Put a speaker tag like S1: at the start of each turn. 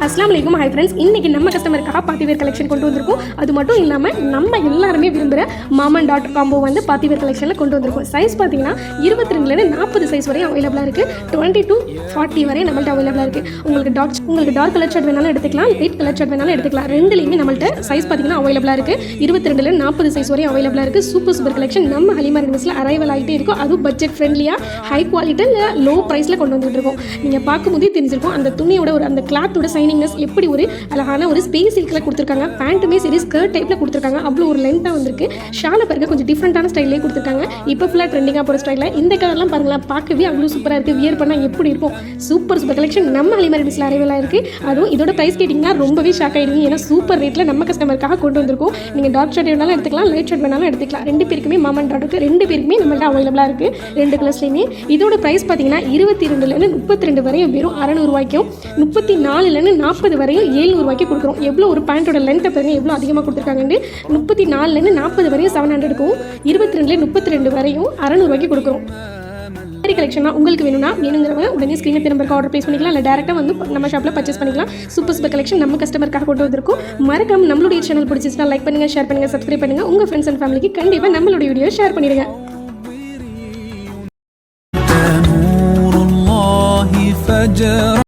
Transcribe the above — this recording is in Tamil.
S1: அஸ்ஸலாமு அலைக்கும். ஹை ஃப்ரெண்ட்ஸ், இன்னைக்கு நம்ம கஸ்டமருக்காக பார்ட்டிவேர் கலெக்ஷன் கொண்டு வந்திருக்கோம். அது மட்டும் இல்லாமல் நம்ம எல்லாருமே விரும்புகிற மாமன் டாட் காம்போ வந்து பார்ட்டிவேர் கலெக்ஷனில் கொண்டு வந்திருக்கோம். சைஸ் பார்த்தீங்கன்னா 22 40 சைஸ் வரையும் அவைலபிளாக இருக்குது. 20 to 40 வரையும் நம்மள்ட்ட அவைலபிளாக இருக்குது. உங்களுக்கு டார்க் கலர் ஷர்ட் வேணாலும் எடுத்துக்கலாம், லைட் கலர் ஷர்ட் வேணாலும் எடுத்துக்கலாம். ரெண்டுலேயுமே நம்மள்ட்ட சைஸ் பார்த்தீங்கன்னா அவைலபிளாக இருக்குது. 22 40 சைஸ் வரையும் அவைலபிளாக இருக்குது. சூப்பர் கலெக்ஷன் நம்ம ஹலிமா ரெடிமேட்ஸில் அரைவல் ஆகிட்டே இருக்கும். அதுவும் பட்ஜெட் ஃப்ரெண்ட்லியாக ஹை குவாலிட்டியில் லோ ப்ரைஸில் கொண்டு வந்துட்டு இருக்கோம். நீங்கள் பார்க்கும்போதே தெரிஞ்சிருக்கும் அந்த துணியோட ஒரு அந்த கிளாத்தோட சைனிங்னஸ் எப்படி ஒரு அழகான ஒரு ஸ்பேஸ் சில்கில் கொடுத்துருக்காங்க. பேண்ட்டுமே சரி ஸ்கர்ட் டைப்பில் கொடுத்துருக்காங்க. அவ்வளோ ஒரு லென்த்தாக வந்திருக்கு. ஷாலை பாருங்க கொஞ்சம் டிஃப்ரெண்ட்டான ஸ்டைலே கொடுத்துருக்காங்க. இப்போ ஃபுல்லாக ட்ரெண்டிங்காக போகிற ஸ்டைலில் இந்த கலர்லாம் பாருங்களா, பார்க்கவே அவ்வளோ சூப்பராக இருக்குது. வியர் பண்ணால் எப்படி இருக்கும். சூப்பர் கலெக்ஷன் நம்ம ஹலிமா ரெடிமேட்ஸில் அரைவலாக இருக்குது. அதுவும் இதோட ப்ரைஸ் கேட்டிங்கன்னா ரொம்பவே ஷாக் ஆகிடுவீங்க. ஏன்னா சூப்பர் ரேட்டில் நம்ம கஸ்டமருக்காக கொண்டு வந்திருக்கோம். நீங்கள் டார்க் ஷர்ட் வேணாலும் எடுத்துக்கலாம், லைட் ஷர்ட் வேணாலும் எடுத்துக்கலாம். ரெண்டு பேருக்குமே மாமன் டாட்டுக்கு ரெண்டு பேருக்குமே நம்மள்ட்ட அவைலபிளாக இருக்குது. ரெண்டு கலர்ஸ்லையுமே. இதோட ப்ரைஸ் பார்த்தீங்கன்னா 22 32 வரையும் வெறும் 600 ரூபாய்க்கும், 34 40 வரையும் 700 ரூபாய்க்கு கொடுக்குறோம். எவ்வளோ ஒரு பேண்ட்டோட லென்த்தை பாருங்க எவ்வளோ அதிகமாக கொடுத்துருக்காங்க. 34 40 வரையும் 700க்கும், 22 32 வரையும் 600 ரூபாய்க்கு கொடுக்குறோம். கலெக்ஷனா உங்களுக்கு வேணுங்கிறவங்க உடனே ஸ்க்ரீனில் நம்பருக்கு ஆர்டர் ப்ளேஸ் பண்ணிக்கலாம். இல்லை டேரெக்டாக வந்து நம்ம ஷாப்பில் பர்ச்சேஸ் பண்ணிக்கலாம். சூப்பர் கலெக்ஷன் நம்ம கஸ்டமருக்காக கொண்டு வந்திருக்கோம். மறக்காம நம்மளுடைய சேனல் பிடிச்சிச்சுன்னா லைக் பண்ணுங்கள், ஷேர் பண்ணுங்கள், சப்ஸ்கிரைப் பண்ணுங்கள். உங்கள் ஃப்ரெண்ட்ஸ் அண்ட் ஃபேமிலிக்கு கண்டிப்பாக நம்மளுடைய வீடியோ ஷேர் பண்ணிடுங்க.